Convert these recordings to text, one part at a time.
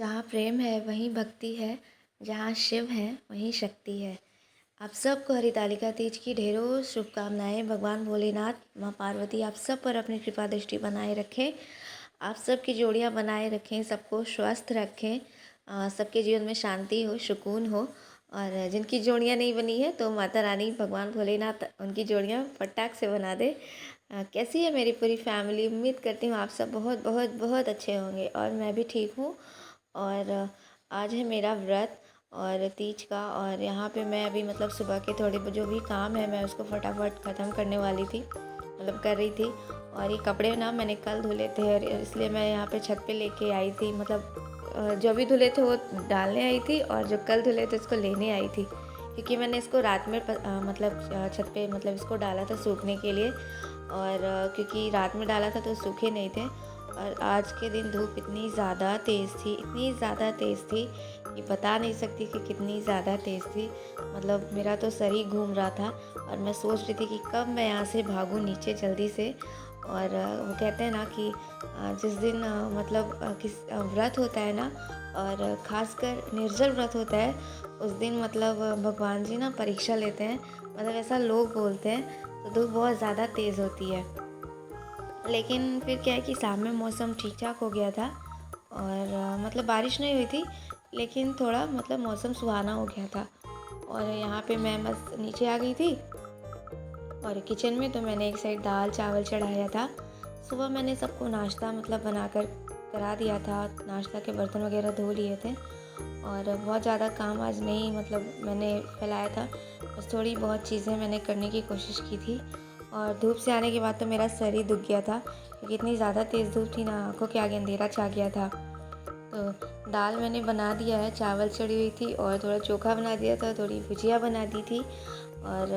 जहाँ प्रेम है वहीं भक्ति है, जहाँ शिव है वहीं शक्ति है। आप सबको हरितालिका तीज की ढेरों शुभकामनाएं। भगवान भोलेनाथ, माँ पार्वती आप सब पर अपनी कृपा दृष्टि बनाए रखें। आप सबकी जोड़ियाँ बनाए रखें, सबको स्वस्थ रखें, सबके जीवन में शांति हो, सुकून हो। और जिनकी जोड़ियाँ नहीं बनी है तो माता रानी, भगवान भोलेनाथ उनकी जोड़ियाँ फटाक से बना दे। कैसी है मेरी पूरी फैमिली? उम्मीद करती हूँ आप सब बहुत बहुत बहुत अच्छे होंगे और मैं भी ठीक हूँ। और आज है मेरा व्रत और तीज का, और यहाँ पे मैं अभी मतलब सुबह के थोड़े जो भी काम है मैं उसको फटाफट ख़त्म करने वाली थी, मतलब कर रही थी। और ये कपड़े ना मैंने कल धुले थे और इसलिए मैं यहाँ पे छत पे लेके आई थी, मतलब जो भी धुले थे वो डालने आई थी और जो कल धुले थे उसको लेने आई थी, क्योंकि मैंने इसको रात में मतलब छत पे मतलब इसको डाला था सूखने के लिए। और क्योंकि रात में डाला था तो सूखे नहीं थे। और आज के दिन धूप इतनी ज़्यादा तेज़ थी, इतनी ज़्यादा तेज़ थी कि बता नहीं सकती कि कितनी ज़्यादा तेज़ थी। मतलब मेरा तो सर ही घूम रहा था और मैं सोच रही थी कि कब मैं यहाँ से भागूँ नीचे जल्दी से। और वो कहते हैं ना कि जिस दिन मतलब किस व्रत होता है ना, और ख़ासकर निर्जल व्रत होता है, उस दिन मतलब भगवान जी ना परीक्षा लेते हैं, मतलब ऐसा लोग बोलते हैं। तो धूप बहुत ज़्यादा तेज़ होती है, लेकिन फिर क्या है कि शाम में मौसम ठीक ठाक हो गया था और मतलब बारिश नहीं हुई थी, लेकिन थोड़ा मतलब मौसम सुहाना हो गया था। और यहाँ पे मैं बस नीचे आ गई थी और किचन में तो मैंने एक साइड दाल चावल चढ़ाया था। सुबह मैंने सबको नाश्ता मतलब बनाकर करा दिया था, नाश्ता के बर्तन वगैरह धो लिए थे। और बहुत ज़्यादा काम आज नहीं मतलब मैंने फैलाया था, बस थोड़ी बहुत चीज़ें मैंने करने की कोशिश की थी। और धूप से आने के बाद तो मेरा सर ही दुख गया था, क्योंकि इतनी ज़्यादा तेज़ धूप थी ना, आंखों के आगे अंधेरा छा गया था। तो दाल मैंने बना दिया है, चावल चढ़ी हुई थी और थोड़ा चोखा बना दिया था, थोड़ी भुजिया बना दी थी। और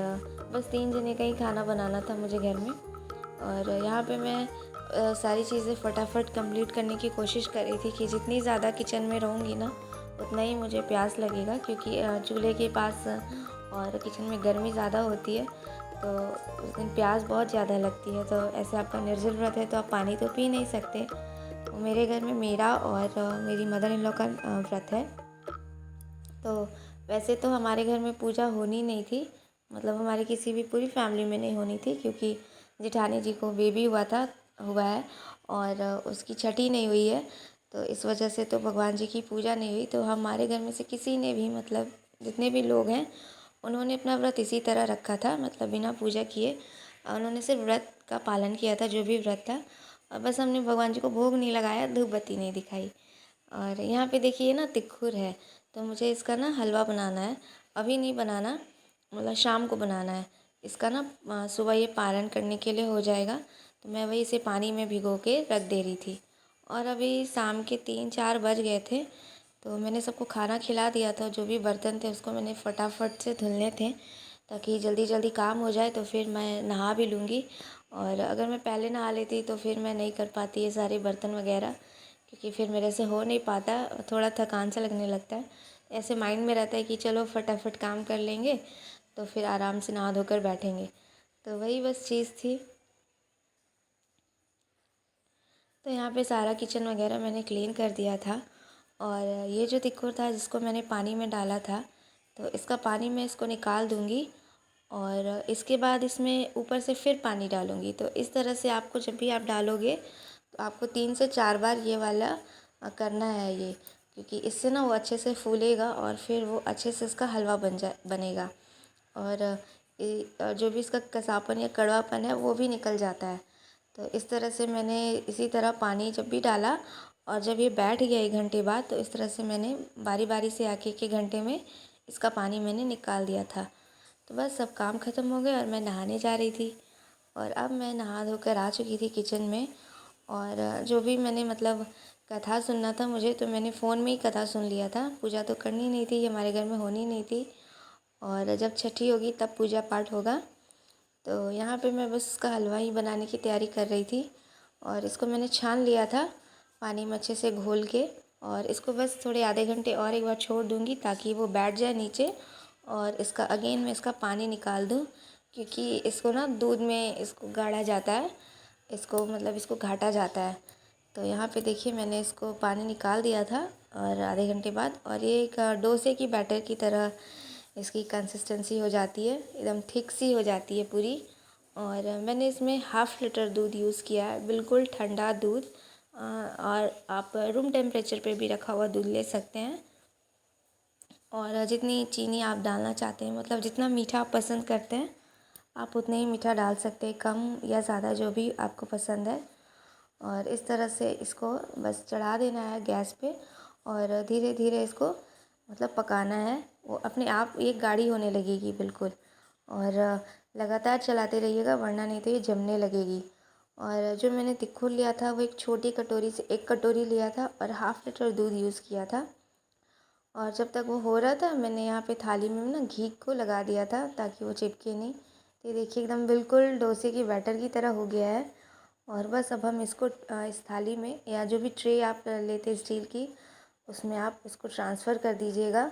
बस 3 जने का ही खाना बनाना था मुझे घर में। और यहाँ पे मैं सारी चीज़ें फटाफट कंप्लीट करने की कोशिश कर रही थी कि जितनी ज़्यादा किचन में रहूँगी ना उतना ही मुझे प्यास लगेगा, क्योंकि चूल्हे के पास और किचन में गर्मी ज़्यादा होती है, तो उस दिन प्यास बहुत ज़्यादा लगती है। तो ऐसे आपका निर्जल व्रत है तो आप पानी तो पी नहीं सकते। तो मेरे घर में मेरा और मेरी मदर इन लॉ का व्रत है। तो वैसे तो हमारे घर में पूजा होनी नहीं थी, मतलब हमारी किसी भी पूरी फैमिली में नहीं होनी थी, क्योंकि जेठानी जी को बेबी हुआ है और उसकी छठी नहीं हुई है। तो इस वजह से तो भगवान जी की पूजा नहीं हुई। तो हमारे घर में से किसी ने भी मतलब जितने भी लोग हैं उन्होंने अपना व्रत इसी तरह रखा था, मतलब बिना पूजा किए उन्होंने सिर्फ व्रत का पालन किया था, जो भी व्रत था। और बस हमने भगवान जी को भोग नहीं लगाया, धूप बत्ती नहीं दिखाई। और यहाँ पे देखिए ना तिक्खुर है, तो मुझे इसका ना हलवा बनाना है। अभी नहीं बनाना, मतलब शाम को बनाना है इसका ना। सुबह ये पारण करने के लिए हो जाएगा, तो मैं वही इसे पानी में भिगो के रख दे रही थी। और अभी शाम के 3-4 बज गए थे, तो मैंने सबको खाना खिला दिया था। जो भी बर्तन थे उसको मैंने फटाफट से धुलने थे, ताकि जल्दी जल्दी काम हो जाए, तो फिर मैं नहा भी लूँगी। और अगर मैं पहले नहा लेती तो फिर मैं नहीं कर पाती ये सारे बर्तन वगैरह, क्योंकि फिर मेरे से हो नहीं पाता, थोड़ा थकान सा लगने लगता है। ऐसे माइंड में रहता है कि चलो फटाफट काम कर लेंगे तो फिर आराम से नहा धोकर बैठेंगे। तो वही बस चीज़ थी। तो यहाँ पे सारा किचन वगैरह मैंने क्लीन कर दिया था। और ये जो तिक्कुर था जिसको मैंने पानी में डाला था, तो इसका पानी मैं इसको निकाल दूँगी और इसके बाद इसमें ऊपर से फिर पानी डालूँगी। तो इस तरह से आपको जब भी आप डालोगे तो आपको 3 से 4 बार ये वाला करना है ये, क्योंकि इससे ना वो अच्छे से फूलेगा और फिर वो अच्छे से इसका हलवा बनेगा। और जो भी इसका कसापन या कड़वापन है वो भी निकल जाता है। तो इस तरह से मैंने इसी तरह पानी जब भी डाला और जब ये बैठ गया 1 घंटे बाद, तो इस तरह से मैंने बारी बारी से आके 1-1 घंटे में इसका पानी मैंने निकाल दिया था। तो बस सब काम ख़त्म हो गया और मैं नहाने जा रही थी। और अब मैं नहा धोकर आ चुकी थी किचन में। और जो भी मैंने मतलब कथा सुनना था मुझे, तो मैंने फ़ोन में ही कथा सुन लिया था। पूजा तो करनी नहीं थी, हमारे घर में होनी नहीं थी। और जब छठी होगी तब पूजा पाठ होगा। तो यहाँ पे मैं बस इसका हलवा ही बनाने की तैयारी कर रही थी। और इसको मैंने छान लिया था पानी में अच्छे से घोल के, और इसको बस थोड़े आधे घंटे और एक बार छोड़ दूँगी ताकि वो बैठ जाए नीचे। और इसका अगेन मैं इसका पानी निकाल दूँ, क्योंकि इसको ना दूध में इसको गाढ़ा जाता है, इसको मतलब इसको घाटा जाता है। तो यहाँ पे देखिए मैंने इसको पानी निकाल दिया था और आधे घंटे बाद, और ये एक डोसे की बैटर की तरह इसकी कंसिस्टेंसी हो जाती है, एकदम थिक सी हो जाती है पूरी। और मैंने इसमें 1/2 लीटर दूध यूज़ किया है, बिल्कुल ठंडा दूध। और आप रूम टेम्परेचर पे भी रखा हुआ दूध ले सकते हैं। और जितनी चीनी आप डालना चाहते हैं, मतलब जितना मीठा आप पसंद करते हैं, आप उतने ही मीठा डाल सकते हैं, कम या ज़्यादा जो भी आपको पसंद है। और इस तरह से इसको बस चढ़ा देना है गैस पे, और धीरे धीरे इसको मतलब पकाना है। वो अपने आप एक गाढ़ी होने लगेगी बिल्कुल, और लगातार चलाते रहिएगा, वरना नहीं तो ये जमने लगेगी। और जो मैंने तिक्खुल लिया था वो एक छोटी कटोरी से 1 कटोरी लिया था और 1/2 लीटर दूध यूज़ किया था। और जब तक वो हो रहा था, मैंने यहाँ पे थाली में ना घी को लगा दिया था ताकि वो चिपके नहीं। तो ये देखिए एकदम बिल्कुल डोसे की बैटर की तरह हो गया है। और बस अब हम इसको इस थाली में, या जो भी ट्रे आप लेते स्टील की, उसमें आप इसको ट्रांसफ़र कर दीजिएगा।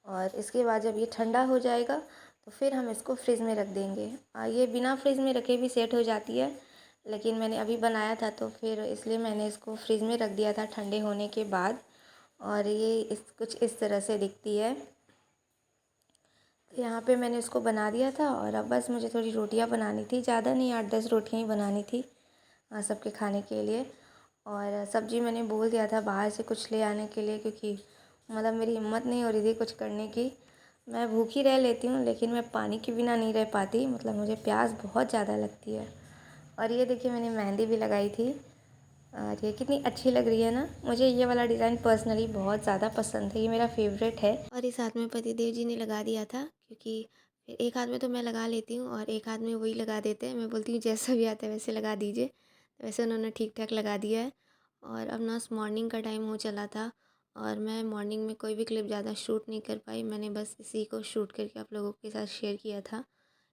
और इसके बाद जब ये ठंडा हो जाएगा तो फिर हम इसको फ्रिज में रख देंगे। ये बिना फ्रिज में रखे भी सेट हो जाती है, लेकिन मैंने अभी बनाया था तो फिर इसलिए मैंने इसको फ्रिज में रख दिया था ठंडे होने के बाद। और ये कुछ इस तरह से दिखती है। तो यहाँ पे मैंने इसको बना दिया था, और अब बस मुझे थोड़ी रोटियाँ बनानी थी, ज़्यादा नहीं, 8-10 रोटियाँ ही बनानी थी सबके खाने के लिए। और सब्ज़ी मैंने बोल दिया था बाहर से कुछ ले आने के लिए, क्योंकि मतलब मेरी हिम्मत नहीं हो रही थी कुछ करने की। मैं भूखी रह लेती हूँ, लेकिन मैं पानी के बिना नहीं रह पाती, मतलब मुझे प्यास बहुत ज़्यादा लगती है। और ये देखिए मैंने मेहंदी भी लगाई थी, और ये कितनी अच्छी लग रही है ना। मुझे ये वाला डिज़ाइन पर्सनली बहुत ज़्यादा पसंद है, ये मेरा फेवरेट है। और इस हाथ में पतिदेव जी ने लगा दिया था, क्योंकि फिर एक हाथ में तो मैं लगा लेती हूँ और एक हाथ में वही लगा देते हैं। मैं बोलती हूँ जैसा भी आता है वैसे लगा दीजिए, तो वैसे उन्होंने ठीक ठाक लगा दिया है। और अब ना मॉर्निंग का टाइम हो चला था, और मैं मॉर्निंग में कोई भी क्लिप ज़्यादा शूट नहीं कर पाई। मैंने बस इसी को शूट करके आप लोगों के साथ शेयर किया था।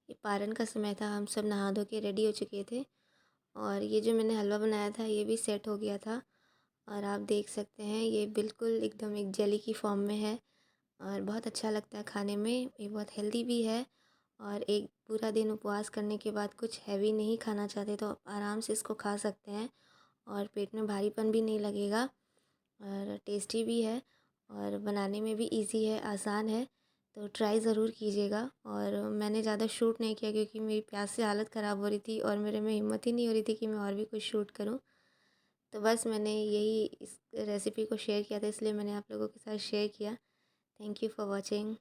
ये पारण का समय था, हम सब नहा धो के रेडी हो चुके थे, और ये जो मैंने हलवा बनाया था ये भी सेट हो गया था। और आप देख सकते हैं ये बिल्कुल एकदम एक जेली की फॉर्म में है, और बहुत अच्छा लगता है खाने में। ये बहुत हेल्दी भी है, और एक पूरा दिन उपवास करने के बाद कुछ हैवी नहीं खाना चाहते तो आप आराम से इसको खा सकते हैं, और पेट में भारीपन भी नहीं लगेगा, और टेस्टी भी है, और बनाने में भी इजी है, आसान है। तो ट्राई ज़रूर कीजिएगा। और मैंने ज़्यादा शूट नहीं किया क्योंकि मेरी प्यास से हालत ख़राब हो रही थी, और मेरे में हिम्मत ही नहीं हो रही थी कि मैं और भी कुछ शूट करूं। तो बस मैंने यही इस रेसिपी को शेयर किया था, इसलिए मैंने आप लोगों के साथ शेयर किया। Thank you for watching.